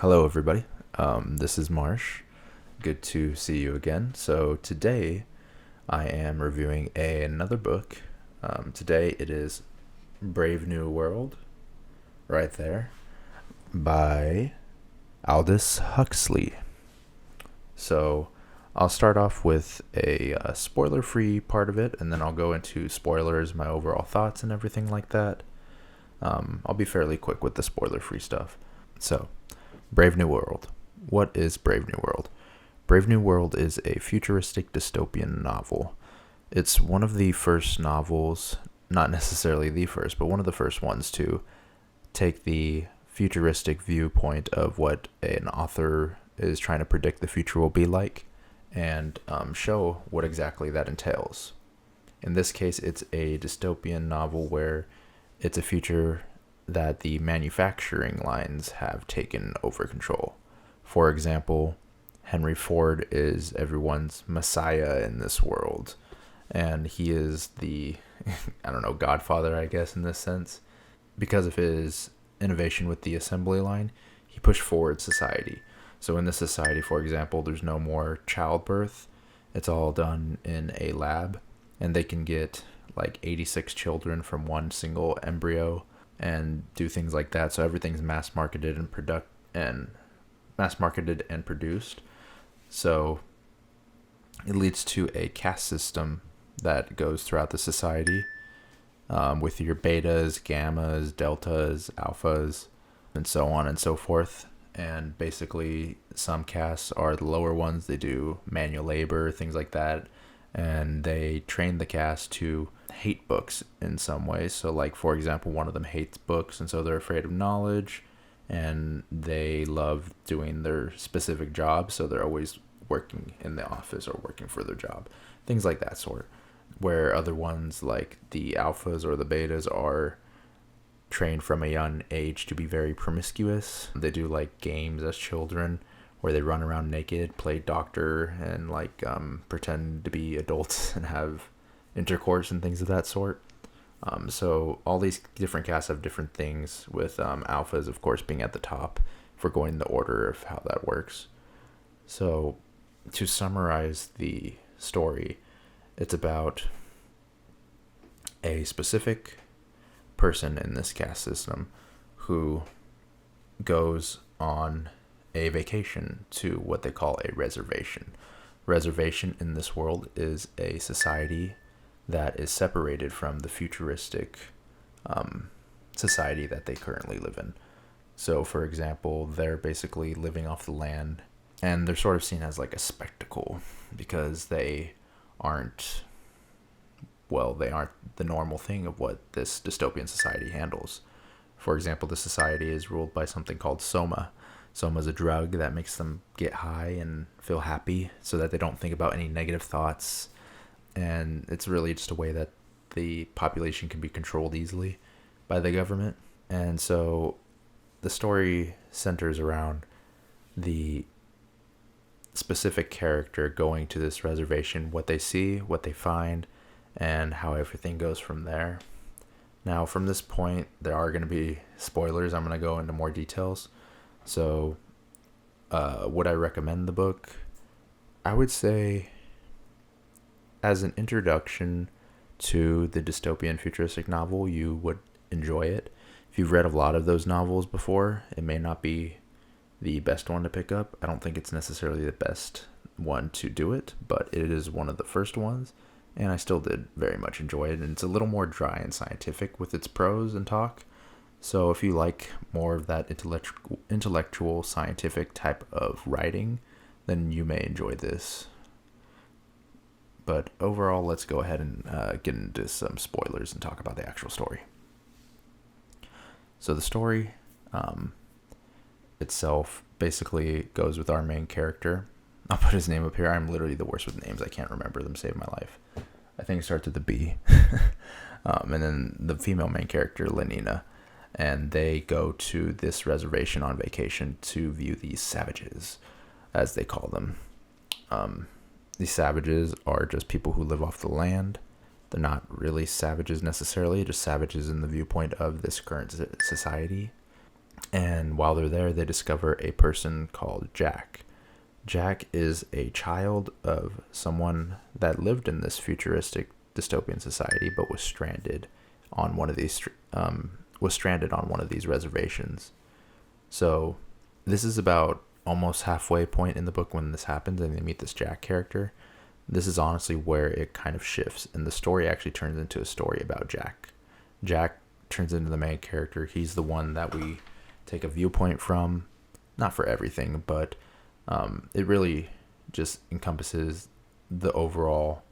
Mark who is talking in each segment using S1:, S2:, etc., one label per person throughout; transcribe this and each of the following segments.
S1: Hello, everybody. This is Marsh. Good to see you again. So today I am reviewing another book. Today it is Brave New World, right there, by Aldous Huxley. So I'll start off with a spoiler-free part of it, and then I'll go into spoilers, my overall thoughts, and everything like that. I'll be fairly quick with the spoiler-free stuff. So, Brave New World. What is Brave New World? Brave New World is a futuristic dystopian novel. It's one of the first novels, not necessarily the first, but one of the first ones to take the futuristic viewpoint of what an author is trying to predict the future will be like and show what exactly that entails. In this case, it's a dystopian novel where it's a future that the manufacturing lines have taken over control. For example, Henry Ford is everyone's messiah in this world, and he is the, godfather, I guess, in this sense. Because of his innovation with the assembly line, he pushed forward society. So in this society, for example, there's no more childbirth. It's all done in a lab, and they can get like 86 children from one single embryo and do things like that. So everything's mass marketed and produced. So it leads to a caste system that goes throughout the society, with your betas, gammas, deltas, alphas, and so on and so forth. And basically, some castes are the lower ones. They do manual labor, things like that. And they train the cast to hate books in some ways. So, like, for example, one of them hates books, and so they're afraid of knowledge, and they love doing their specific job, so they're always working in the office or working for their job. Things like that sort. Where other ones, like the alphas or the betas, are trained from a young age to be very promiscuous. They do, like, games as children, where they run around naked, play doctor, and pretend to be adults and have intercourse and things of that sort. So all these different casts have different things, with alphas, of course, being at the top, for going the order of how that works. So to summarize the story, it's about a specific person in this caste system who goes on a vacation to what they call a reservation. Reservation in this world is a society that is separated from the futuristic society that they currently live in. So, for example, they're basically living off the land, and they're sort of seen as like a spectacle because they aren't the normal thing of what this dystopian society handles. For example, the society is ruled by something called soma. Soma is a drug that makes them get high and feel happy so that they don't think about any negative thoughts. And it's really just a way that the population can be controlled easily by the government. And so the story centers around the specific character going to this reservation, what they see, what they find, and how everything goes from there. Now, from this point, there are going to be spoilers. I'm going to go into more details. So, would I recommend the book? I would say, as an introduction to the dystopian futuristic novel, you would enjoy it. If you've read a lot of those novels before, it may not be the best one to pick up. I don't think it's necessarily the best one to do it, but it is one of the first ones, and I still did very much enjoy it. And it's a little more dry and scientific with its prose and talk. So if you like more of that intellectual, scientific type of writing, then you may enjoy this. But overall, let's go ahead and get into some spoilers and talk about the actual story. So the story itself basically goes with our main character. I'll put his name up here. I'm literally the worst with names. I can't remember them. Save my life. I think it starts with a B. And then the female main character, Lenina. And they go to this reservation on vacation to view these savages, as they call them. These savages are just people who live off the land. They're not really savages necessarily, just savages in the viewpoint of this current society. And while they're there, they discover a person called Jack. Jack is a child of someone that lived in this futuristic dystopian society, but was stranded on one of these reservations. So this is about almost halfway point in the book when this happens, and they meet this Jack character. This is honestly where it kind of shifts, and the story actually turns into a story about Jack. Jack turns into the main character. He's the one that we take a viewpoint from, not for everything, but it really just encompasses the overall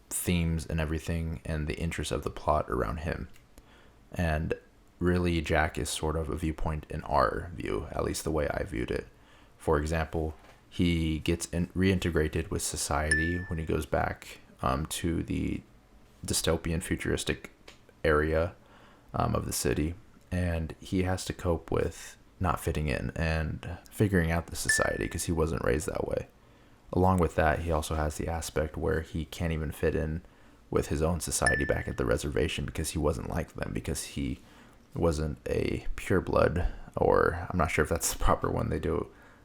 S1: themes and everything and the interest of the plot around him. And really, Jack is sort of a viewpoint in our view, at least the way I viewed it. For example, he gets reintegrated with society when he goes back to the dystopian futuristic area of the city, and he has to cope with not fitting in and figuring out the society because he wasn't raised that way. Along with that, he also has the aspect where he can't even fit in with his own society back at the reservation because he wasn't like them, because he wasn't a pureblood, or I'm not sure if that's the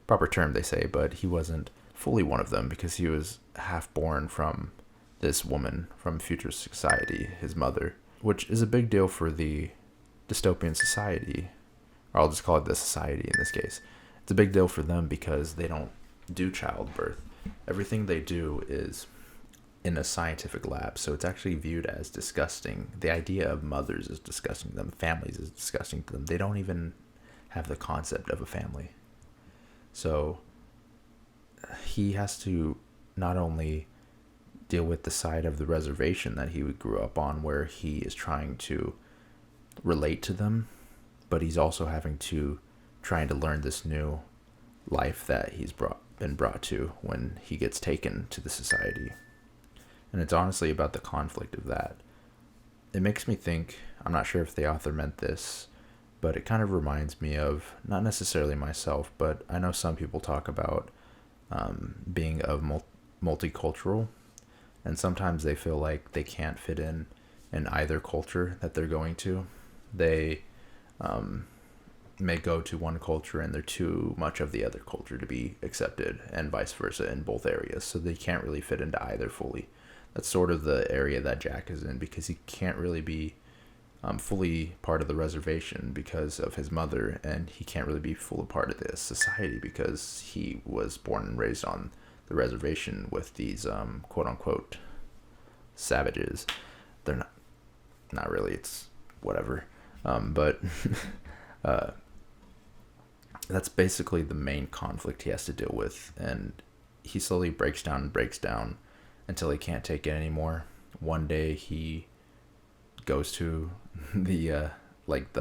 S1: proper term they say, but he wasn't fully one of them because he was half born from this woman from future society, his mother, which is a big deal for the dystopian society, or I'll just call it the society in this case. It's a big deal for them because they don't do childbirth. Everything they do is in a scientific lab, so it's actually viewed as disgusting. The idea of mothers is disgusting to them, families is disgusting to them. They don't even have the concept of a family. So he has to not only deal with the side of the reservation that he grew up on, where he is trying to relate to them, but he's also trying to learn this new life that he's been brought to when he gets taken to the society. And it's honestly about the conflict of that. It makes me think, I'm not sure if the author meant this, but it kind of reminds me of, not necessarily myself, but I know some people talk about being of multicultural, and sometimes they feel like they can't fit in either culture that they're going to. They may go to one culture and they're too much of the other culture to be accepted, and vice versa in both areas, so they can't really fit into either fully. That's sort of the area that Jack is in, because he can't really be fully part of the reservation because of his mother, and he can't really be fully part of this society because he was born and raised on the reservation with these quote-unquote savages. They're not really, it's whatever. But that's basically the main conflict he has to deal with, and he slowly breaks down until he can't take it anymore. One day he goes to the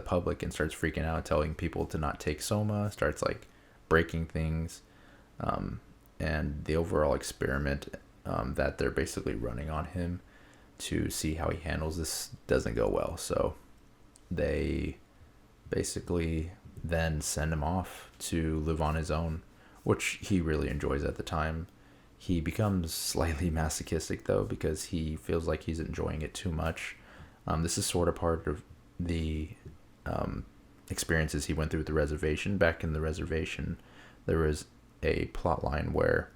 S1: public and starts freaking out, telling people to not take soma, starts breaking things, and the overall experiment that they're basically running on him to see how he handles this doesn't go well. So they basically then send him off to live on his own, which he really enjoys at the time. He becomes slightly masochistic, though, because he feels like he's enjoying it too much. This is sort of part of the experiences he went through at the reservation. Back in the reservation, there was a plot line where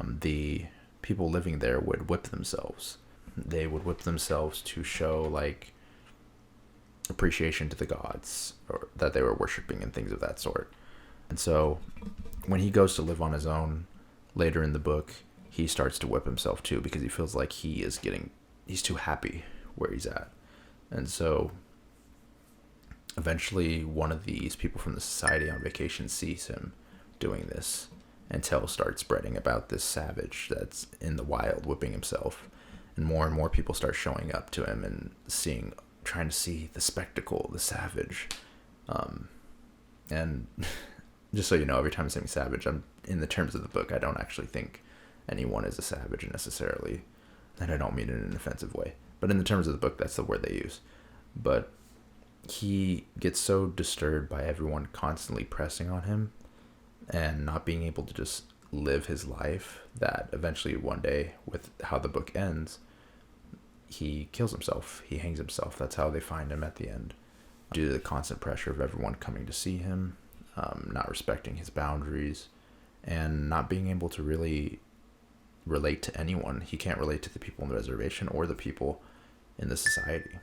S1: the people living there would whip themselves. They would whip themselves to show, appreciation to the gods or that they were worshiping and things of that sort. And so when he goes to live on his own later in the book, he starts to whip himself too, because he feels like he's too happy where he's at. And so eventually one of these people from the society on vacation sees him doing this, and tales start spreading about this savage that's in the wild whipping himself, and more people start showing up to him and trying to see the spectacle, the savage. And just so you know, every time I say savage, I'm in the terms of the book, I don't actually think anyone is a savage necessarily, and I don't mean it in an offensive way, but in the terms of the book, that's the word they use. But he gets so disturbed by everyone constantly pressing on him and not being able to just live his life that eventually one day, with how the book ends, he kills himself. He hangs himself. That's how they find him at the end. due to the constant pressure of everyone coming to see him, not respecting his boundaries, and not being able to really relate to anyone. He can't relate to the people on the reservation or the people in the society.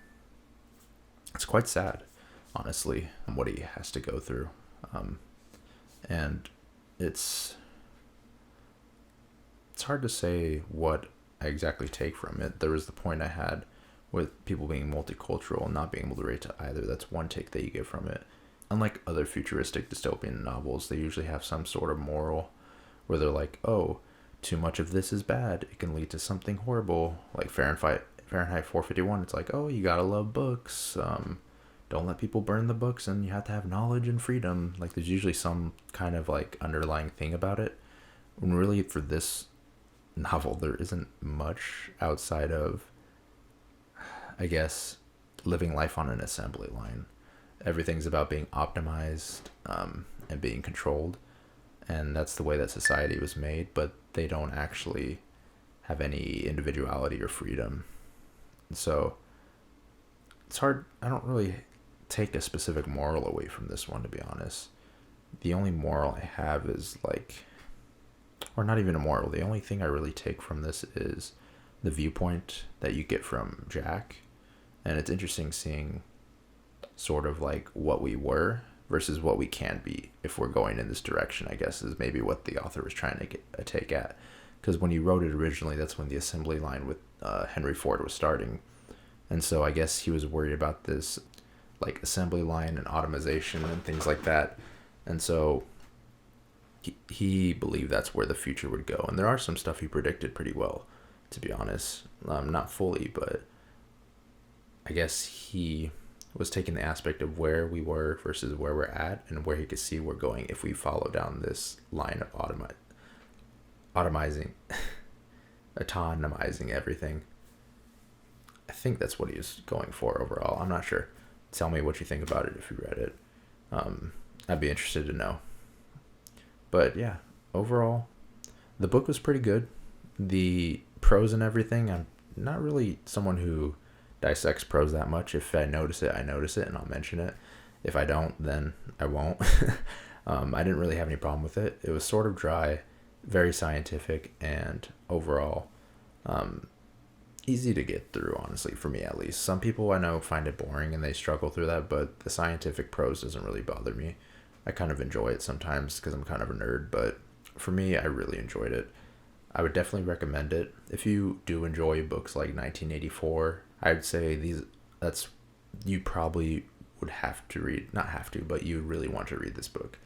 S1: It's quite sad, honestly, what he has to go through. And it's hard to say what I exactly take from it. There was the point I had with people being multicultural and not being able to relate to either. That's one take that you get from it. Unlike other futuristic dystopian novels, they usually have some sort of moral where they're like, oh, too much of this is bad. It can lead to something horrible. Like Fahrenheit 451, it's like, oh, you gotta love books. Don't let people burn the books, and you have to have knowledge and freedom. Like, there's usually some kind of like underlying thing about it. When really for this novel, there isn't much outside of, I guess, living life on an assembly line. Everything's about being optimized and being controlled, and that's the way that society was made, but they don't actually have any individuality or freedom. So it's hard. I don't really take a specific moral away from this one, to be honest. The only moral I have is like, or not even a moral, the only thing I really take from this is the viewpoint that you get from Jack. And it's interesting seeing sort of like what we were versus what we can be if we're going in this direction, I guess, is maybe what the author was trying to get a take at. Because when he wrote it originally, that's when the assembly line with Henry Ford was starting. And so I guess he was worried about this like assembly line and automation and things like that. And so he believed that's where the future would go. And there are some stuff he predicted pretty well, to be honest. Not fully, but I guess he was taking the aspect of where we were versus where we're at and where he could see we're going if we follow down this line of autonomizing everything. I think that's what he was going for overall. I'm not sure. Tell me what you think about it if you read it. I'd be interested to know. But yeah, overall, the book was pretty good. The prose and everything, I'm not really someone who dissects prose that much. If I notice it, I notice it and I'll mention it. If I don't, then I won't. I didn't really have any problem with it. It was sort of dry, very scientific, and overall easy to get through, honestly, for me at least. Some people I know find it boring and they struggle through that, but the scientific prose doesn't really bother me. I kind of enjoy it sometimes because I'm kind of a nerd, but for me, I really enjoyed it. I would definitely recommend it. If you do enjoy books like 1984, I would say you probably would have to read, not have to, but you really want to read this book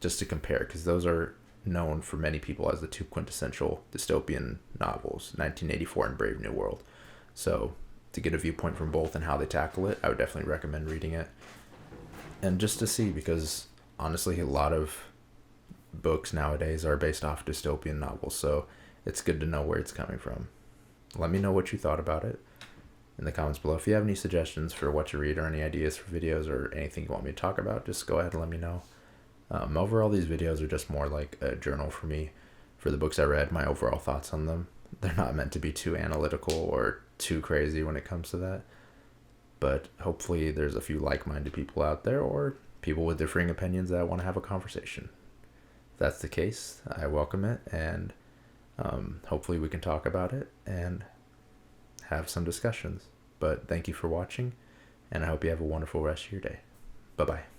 S1: just to compare, because those are known for many people as the two quintessential dystopian novels, 1984 and Brave New World. So to get a viewpoint from both and how they tackle it, I would definitely recommend reading it. And just to see, because honestly, a lot of books nowadays are based off dystopian novels, so it's good to know where it's coming from. Let me know what you thought about it in the comments below. If you have any suggestions for what to read or any ideas for videos or anything you want me to talk about, just go ahead and let me know. Overall, these videos are just more like a journal for me, for the books I read, my overall thoughts on them. They're not meant to be too analytical or too crazy when it comes to that. But hopefully there's a few like-minded people out there, or people with differing opinions that want to have a conversation. If that's the case, I welcome it, and hopefully we can talk about it and have some discussions. But thank you for watching, and I hope you have a wonderful rest of your day. Bye-bye.